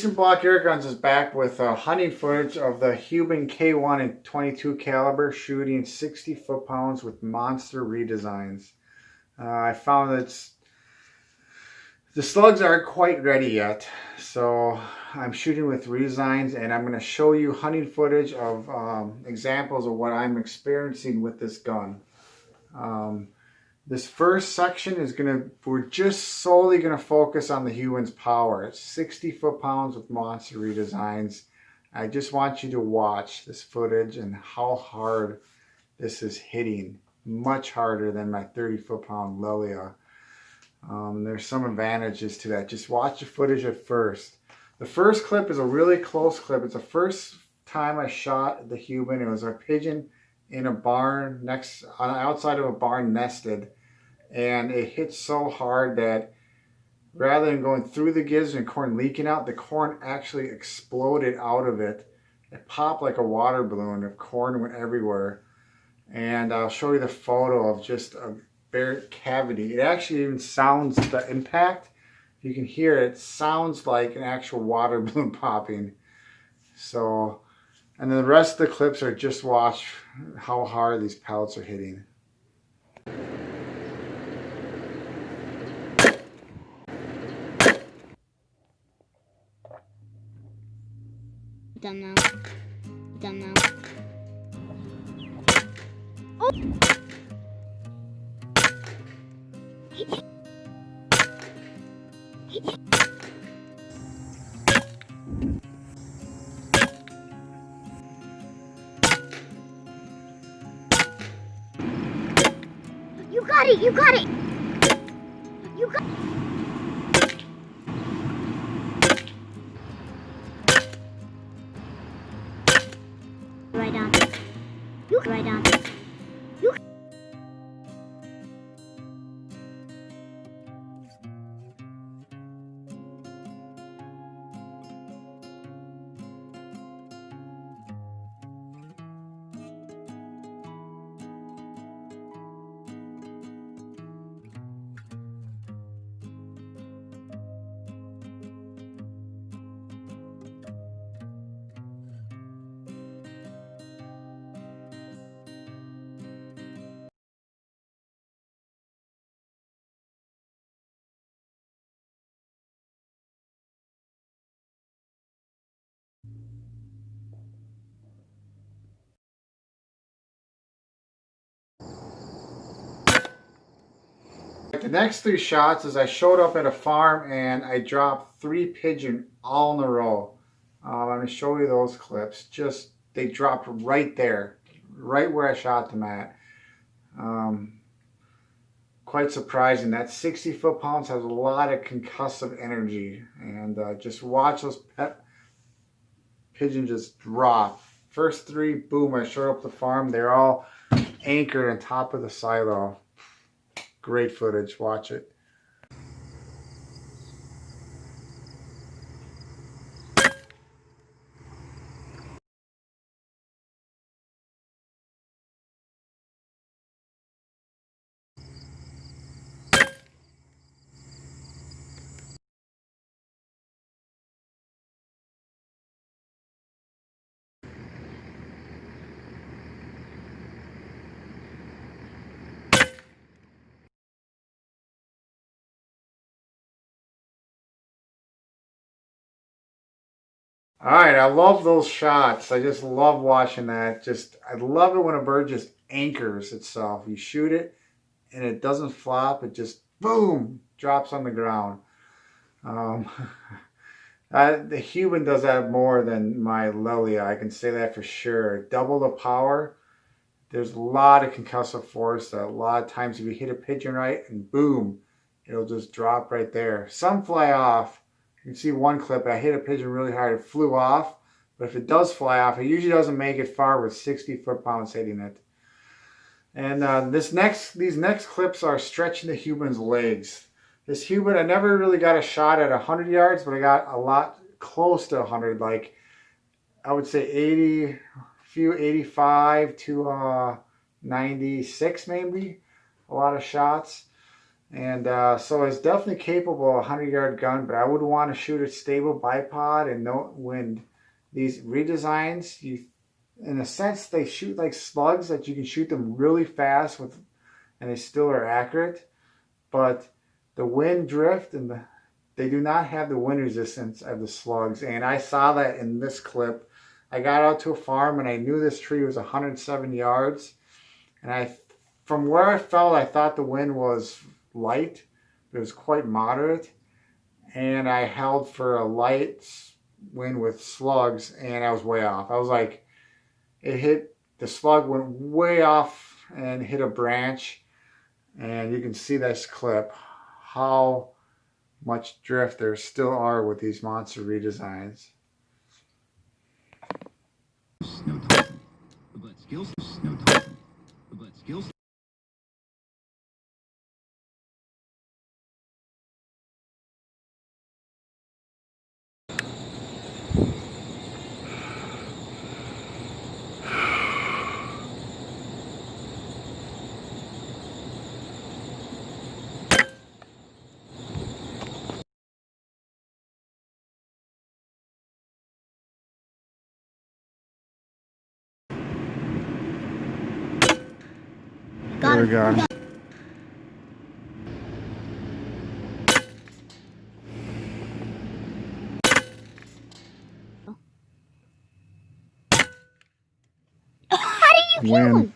Eastern Block Air Guns is back with hunting footage of the Huben K1 and 22 caliber shooting 60 foot-pounds with monster redesigns. I found that the slugs aren't quite ready yet, so I'm shooting with redesigns, and I'm going to show you hunting footage of examples of what I'm experiencing with this gun. This first section is we're just solely going to focus on the Huben's power. It's 60 foot-pounds with monster redesigns. I just want you to watch this footage and how hard this is hitting. Much harder than my 30 foot-pound Lilia. There's some advantages to that. Just watch the footage at first. The first clip is a really close clip. It's the first time I shot the Huben. It was a pigeon in a barn outside of a barn nested. And it hit so hard that rather than going through the gizzard and corn leaking out, the corn actually exploded out of it. It popped like a water balloon. The corn went everywhere. And I'll show you the photo of just a bare cavity. It actually even sounds, the impact, you can hear it, sounds like an actual water balloon popping. So, and then the rest of the clips are just watch how hard these pellets are hitting. Don't know. Oh! You got it! You got it! You got it! Right on. You right on. You. The next 3 shots is I showed up at a farm and I dropped 3 pigeon all in a row. I'm going to show you those clips. Just, they dropped right there, right where I shot them at. Quite surprising. That 60 foot-pounds has a lot of concussive energy, and just watch those pigeons just drop. First 3, boom, I showed up the farm. They're all anchored on top of the silo. Great footage, watch it. Alright, I love those shots. I just love watching that. I love it when a bird just anchors itself. You shoot it and it doesn't flop. It just, boom, drops on the ground. The Huben does that more than my Lilia. I can say that for sure. Double the power. There's a lot of concussive force. A lot of times if you hit a pigeon right and boom, it'll just drop right there. Some fly off. You can see one clip, I hit a pigeon really hard, it flew off, but if it does fly off, it usually doesn't make it far with 60 foot-pounds hitting it. And these next clips are stretching the Huben's legs. This Huben, I never really got a shot at 100 yards, but I got a lot close to 100, like I would say 85 to 96 maybe, a lot of shots. And so it's definitely capable of a 100-yard gun, but I would want to shoot a stable bipod and no wind. These redesigns, in a sense, they shoot like slugs that you can shoot them really fast with, and they still are accurate. But the wind drift and they do not have the wind resistance of the slugs. And I saw that in this clip. I got out to a farm and I knew this tree was 107 yards. And from where I felt, I thought the wind was light. It was quite moderate. And I held for a light wind with slugs and I was way off. I was like, the slug went way off and hit a branch. And you can see this clip, how much drift there still are with these monster redesigns. There we go. How do you kill him?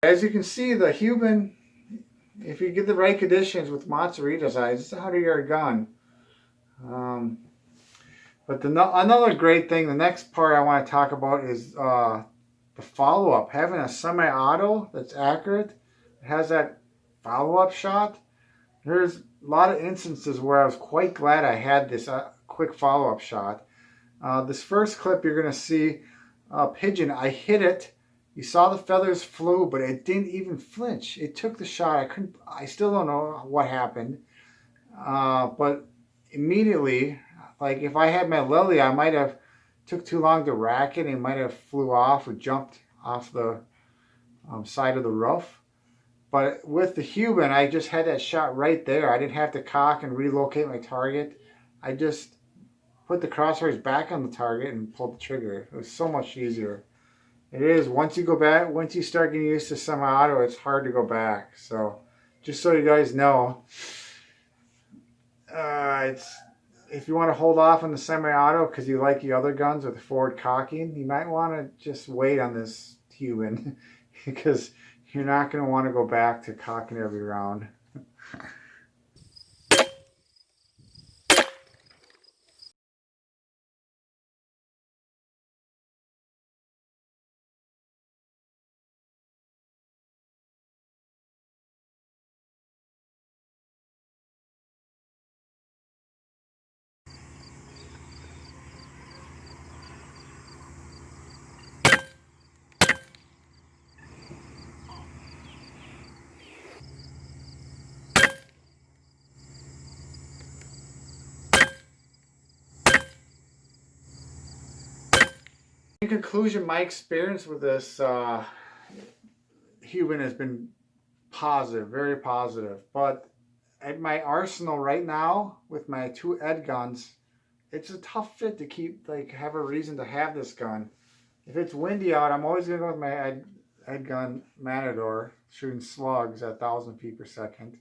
As you can see, the Huben, if you get the right conditions with monster redesigns, it's a 100-yard gun. But another great thing, the next part I want to talk about is the follow-up. Having a semi-auto that's accurate, it has that follow-up shot. There's a lot of instances where I was quite glad I had this quick follow-up shot. This first clip you're going to see Pigeon. I hit it. You saw the feathers flew, but it didn't even flinch. It took the shot. I still don't know what happened. But immediately, like if I had my Lily, I might have took too long to rack it and it might have flew off or jumped off the side of the roof. But with the Huben, I just had that shot right there. I didn't have to cock and relocate my target. I just put the crosshairs back on the target and pulled the trigger. It was so much easier. It is. Once you start getting used to semi-auto, it's hard to go back. So just so you guys know, if you want to hold off on the semi-auto because you like the other guns with the forward cocking, you might want to just wait on this Huben because you're not going to want to go back to cocking every round. In conclusion, my experience with this Huben has been positive, very positive. But at my arsenal right now, with my two Ed guns, it's a tough fit to have a reason to have this gun. If it's windy out, I'm always going to go with my Ed gun Matador, shooting slugs at 1,000 feet per second.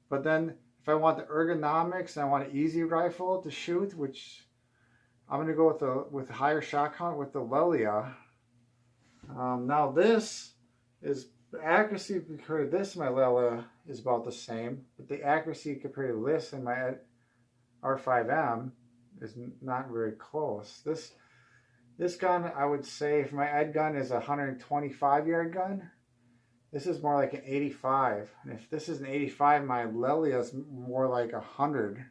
But then, if I want the ergonomics and I want an easy rifle to shoot, which I'm going to go with the higher shot count with the Lelia. Now this is the accuracy compared to this, my Lelia is about the same, but the accuracy compared to this and my R5M is not very close. This gun, I would say, if my Ed gun is a 125-yard gun, this is more like an 85. And if this is an 85, my Lelia is more like 100.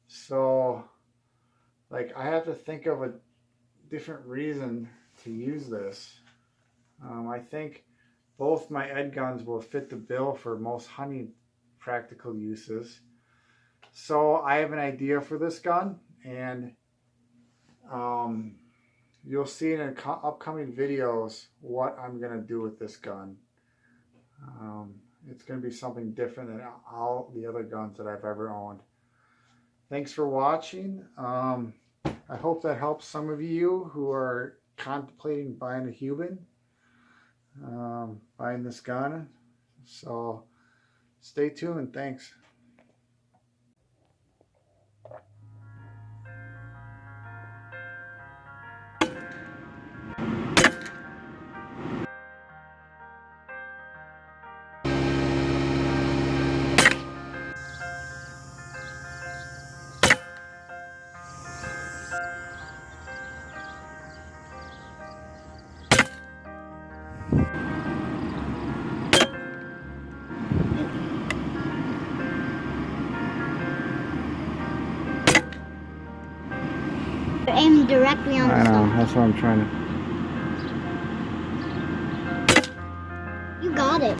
So, like, I have to think of a different reason to use this. I think both my Ed guns will fit the bill for most hunting practical uses. So I have an idea for this gun, and you'll see in upcoming videos what I'm going to do with this gun. It's going to be something different than all the other guns that I've ever owned. Thanks for watching. I hope that helps some of you who are contemplating buying a Huben, buying this gun. So stay tuned. Thanks. Aim directly on the stomach. That's what I'm trying to. You got it.